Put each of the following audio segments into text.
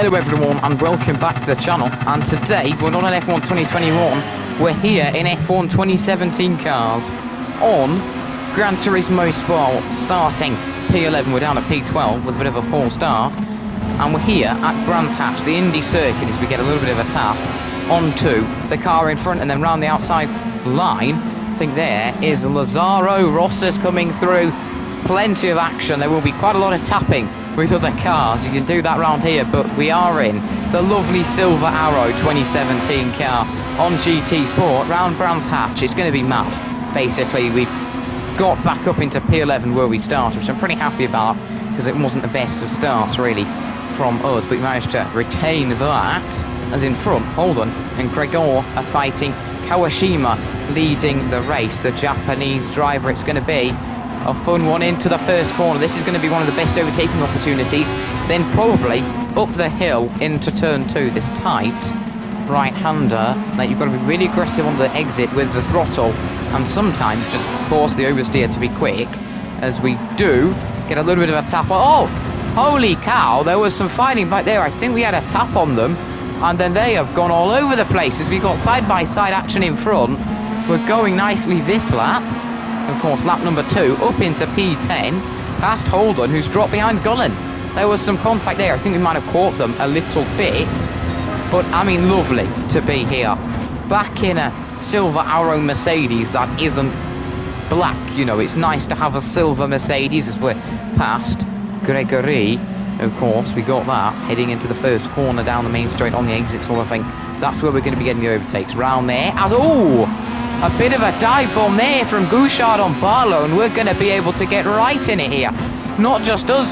Hello everyone and welcome back to the channel, and today we're not on F1 2021, we're here in F1 2017 cars on Gran Turismo Sport, starting P11, we're down to P12 with a bit of a poor start, and we're here at Brands Hatch, the Indy circuit, as we get a little bit of a tap onto the car in front and then round the outside line. I think there is Lazaro Ross's coming through, plenty of action, there will be quite a lot of tapping with other cars. You can do that round here, but we are in the lovely Silver Arrow 2017 car on GT Sport round Brands Hatch. It's going to be mad. Basically, we got back up into P11 where we started, which I'm pretty happy about because it wasn't the best of starts really from us, but we managed to retain that. As in front, Holden and Gregor are fighting. Kawashima leading the race, the Japanese driver. It's going to be a fun one into the first corner. This is going to be one of the best overtaking opportunities. Then probably up the hill into turn 2, this tight right-hander. Now you've got to be really aggressive on the exit with the throttle and sometimes just force the oversteer to be quick, as we do get a little bit of a tap. Oh, holy cow, there was some fighting back there. I think we had a tap on them and then they have gone all over the place as we got side-by-side action in front. We're going nicely this lap. Of course, lap number 2, up into P10, past Holden, who's dropped behind Gullen. There was some contact there. I think we might have caught them a little bit. But, I mean, lovely to be here. Back in a Silver Arrow Mercedes that isn't black. You know, it's nice to have a silver Mercedes as we're past Gregory. Of course, we got that. Heading into the first corner down the main straight on the exit, so I think that's where we're going to be getting the overtakes. Round there, as a bit of a dive bomb there from Gouchard on Barlow, and we're going to be able to get right in it here. Not just us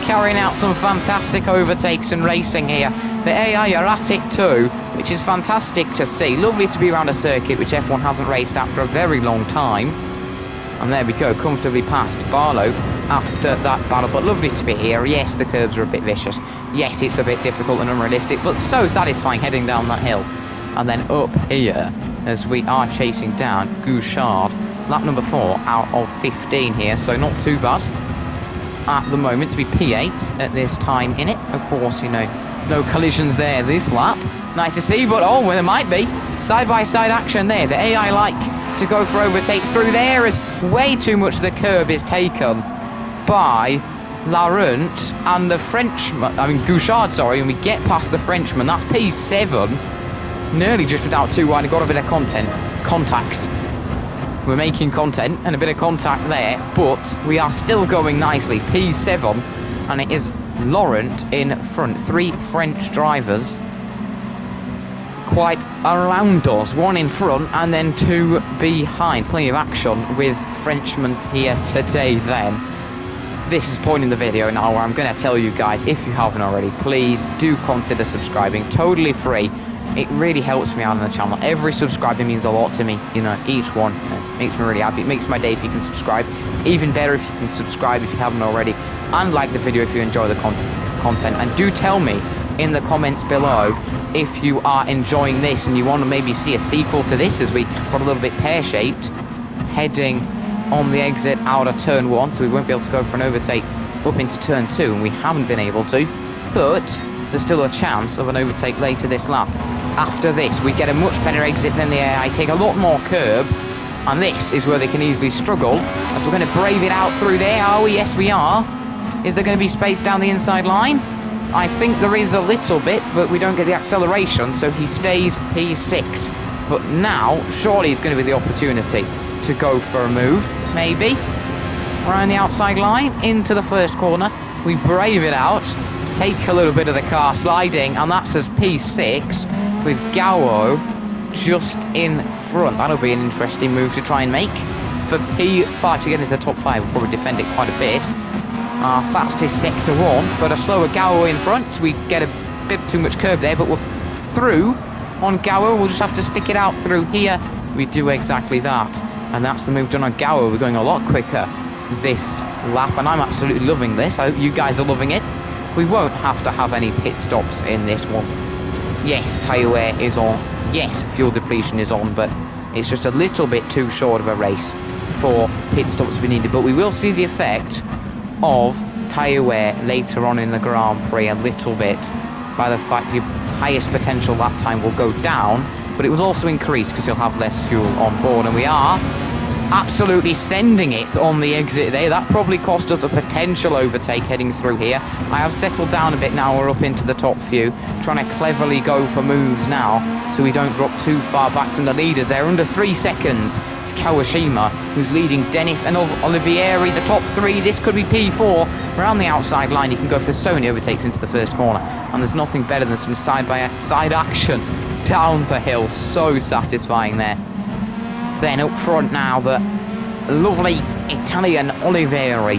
carrying out some fantastic overtakes and racing here. The AI are at it too, which is fantastic to see. Lovely to be around a circuit which F1 hasn't raced at for a very long time. And there we go, comfortably past Barlow after that battle. But lovely to be here. Yes, the curves are a bit vicious. Yes, it's a bit difficult and unrealistic, but so satisfying heading down that hill. And then up here, as we are chasing down Gouchard. Lap number 4 out of 15 here, so not too bad at the moment to be P8 at this time in it. Of course, you know, no collisions there this lap. Nice to see, but oh, well, there might be. Side-by-side action there. The AI like to go for overtake through there as way too much of the curb is taken by Laurent and the Frenchman. I mean, Gouchard, sorry, and we get past the Frenchman. That's P7. Nearly just without too wide. Got a bit of contact. We're making content and a bit of contact there, but we are still going nicely. P7, and it is Laurent in front. 3 French drivers quite around us. 1 in front and then 2 behind. Plenty of action with Frenchmen here today then. This is the point in the video now where I'm going to tell you guys, if you haven't already, please do consider subscribing. Totally free. It really helps me out on the channel. Every subscriber means a lot to me, you know, each one, you know, makes me really happy. It makes my day if you can subscribe. Even better if you can subscribe if you haven't already, and like the video if you enjoy the content. And do tell me in the comments below if you are enjoying this and you want to maybe see a sequel to this, as we got a little bit pear-shaped heading on the exit out of turn 1, so we won't be able to go for an overtake up into turn 2, and we haven't been able to, but there's still a chance of an overtake later this lap. After this, we get a much better exit than the AI, take a lot more curb, and this is where they can easily struggle, as we're going to brave it out through there. Are we? Yes, we are. Is there going to be space down the inside line? I think there is a little bit, but we don't get the acceleration, so he stays P6. But now, surely it's going to be the opportunity to go for a move, maybe. Around the outside line, into the first corner. We brave it out, take a little bit of the car sliding, and that says P6. With Gowo just in front. That'll be an interesting move to try and make. For P5 to get into the top 5, we'll probably defend it quite a bit. Our fastest sector 1, but a slower Gowo in front. We get a bit too much curb there, but we're through on Gowo. We'll just have to stick it out through here. We do exactly that. And that's the move done on Gowo. We're going a lot quicker this lap, and I'm absolutely loving this. I hope you guys are loving it. We won't have to have any pit stops in this one. Yes, tyre wear is on. Yes, fuel depletion is on, but it's just a little bit too short of a race for pit stops to be needed. But we will see the effect of tyre wear later on in the Grand Prix a little bit. by the fact your highest potential lap time will go down, but it will also increase because you'll have less fuel on board, and we are absolutely sending it on the exit there. That probably cost us a potential overtake heading through here. I have settled down a bit now. We're up into the top few, trying to cleverly go for moves now so we don't drop too far back from the leaders. They're under 3 seconds. It's Kawashima who's leading Dennis and Olivieri, the top 3. This could be P4. Around the outside line, you can go for so many overtakes into the first corner, and there's nothing better than some side-by-side action down the hill. So satisfying there. Then up front now, the lovely Italian Olivieri.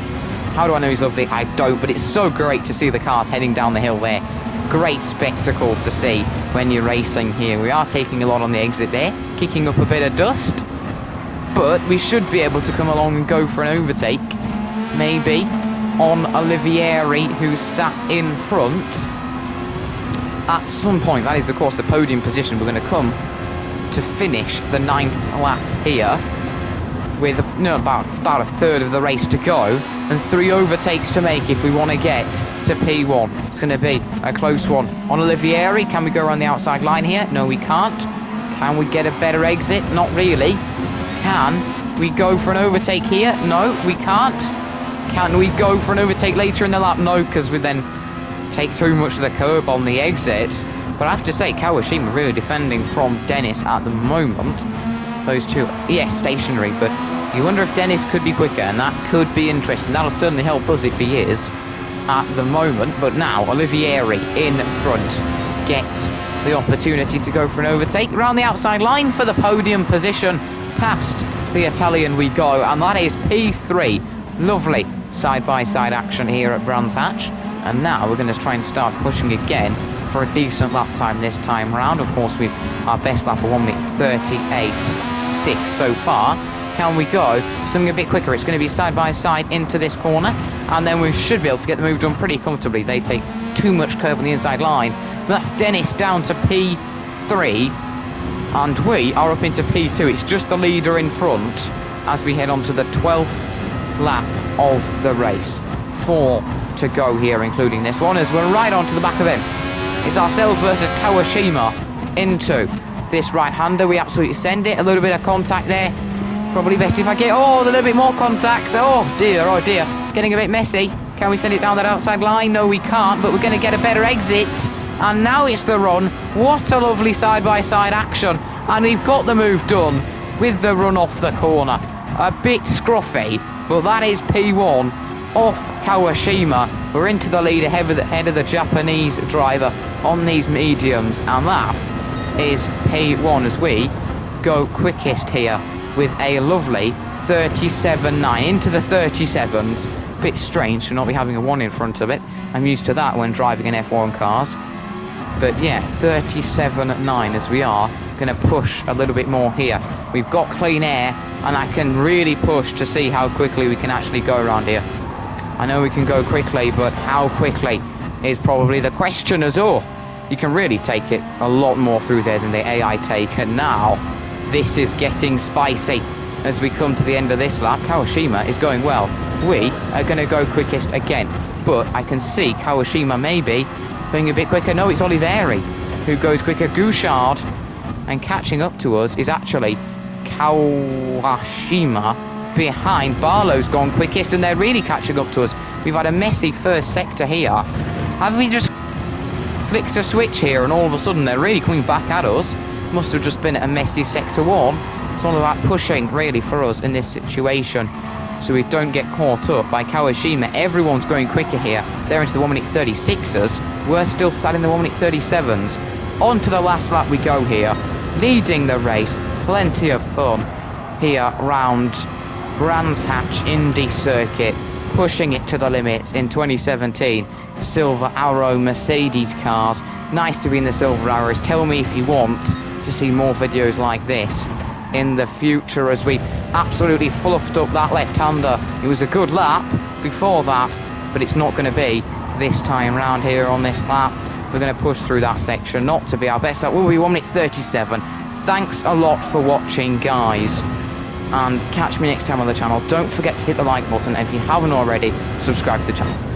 How do I know he's lovely? I don't, but it's so great to see the cars heading down the hill there. Great spectacle to see when you're racing here. We are taking a lot on the exit there, kicking up a bit of dust, but we should be able to come along and go for an overtake, maybe, on Olivieri, who's sat in front. At some point, that is of course the podium position, we're going to come to finish the 9th lap here with about a third of the race to go and 3 overtakes to make if we want to get to P1. It's going to be a close one on Olivieri. Can we go around the outside line here? No, we can't. Can we get a better exit? Not really. Can we go for an overtake here? No, we can't. Can we go for an overtake later in the lap? No, because we then take too much of the curb on the exit. But I have to say, Kawashima really defending from Dennis at the moment. Those two, yes, stationary, but you wonder if Dennis could be quicker, and that could be interesting. That'll certainly help us if he is at the moment. But now, Olivieri in front gets the opportunity to go for an overtake. Around the outside line for the podium position. Past the Italian we go, and that is P3. Lovely side-by-side action here at Brands Hatch. And now we're going to try and start pushing again for a decent lap time this time round. Of course, we've our best lap of 1 minute 38.6 so far. Can we go something a bit quicker? It's going to be side by side into this corner, and then we should be able to get the move done pretty comfortably. They take too much curve on the inside line. But that's Dennis down to P3, and we are up into P2. It's just the leader in front as we head on to the 12th lap of the race. 4 to go here, including this one, as we're right onto the back of him. It's ourselves versus Kawashima into this right-hander. We absolutely send it. A little bit of contact there. Probably best if I get, a little bit more contact. Oh dear. Getting a bit messy. Can we send it down that outside line? No, we can't, but we're going to get a better exit. And now it's the run. What a lovely side-by-side action. And we've got the move done with the run off the corner. A bit scruffy, but that is P1 off Kawashima. We're into the lead ahead of the Japanese driver on these mediums, and that is P1 as we go quickest here with a lovely 37.9 into the 37s. Bit strange to not be having a 1 in front of it. I'm used to that when driving in F1 cars. But yeah, 37.9 as we are going to push a little bit more here. We've got clean air, and I can really push to see how quickly we can actually go around here. I know we can go quickly, but how quickly is probably the question as well. You can really take it a lot more through there than the AI take, and now this is getting spicy as we come to the end of this lap. Kawashima is going well. We are going to go quickest again, but I can see Kawashima maybe going a bit quicker. No, it's Olivieri who goes quicker. Gouchard, and catching up to us is actually Kawashima behind. Barlow's gone quickest, and they're really catching up to us. We've had a messy first sector here. Have we just flicked a switch here and all of a sudden they're really coming back at us? Must have just been a messy sector 1. It's all about pushing really for us in this situation, so we don't get caught up by Kawashima. Everyone's going quicker here. They're into the 1 minute 36ers. We're still sat in the 1 minute 37s. On to the last lap we go here, leading the race. Plenty of fun here round Brands Hatch Indy Circuit, pushing it to the limits in 2017. Silver Arrow Mercedes cars. Nice to be in the Silver Arrows. Tell me if you want to see more videos like this in the future, as we absolutely fluffed up that left-hander. It was a good lap before that, but it's not going to be this time round here on this lap. We're going to push through that section, not to be our best. That will be 1 minute 37. Thanks a lot for watching, guys, and catch me next time on the channel. Don't forget to hit the like button, and if you haven't already, subscribe to the channel.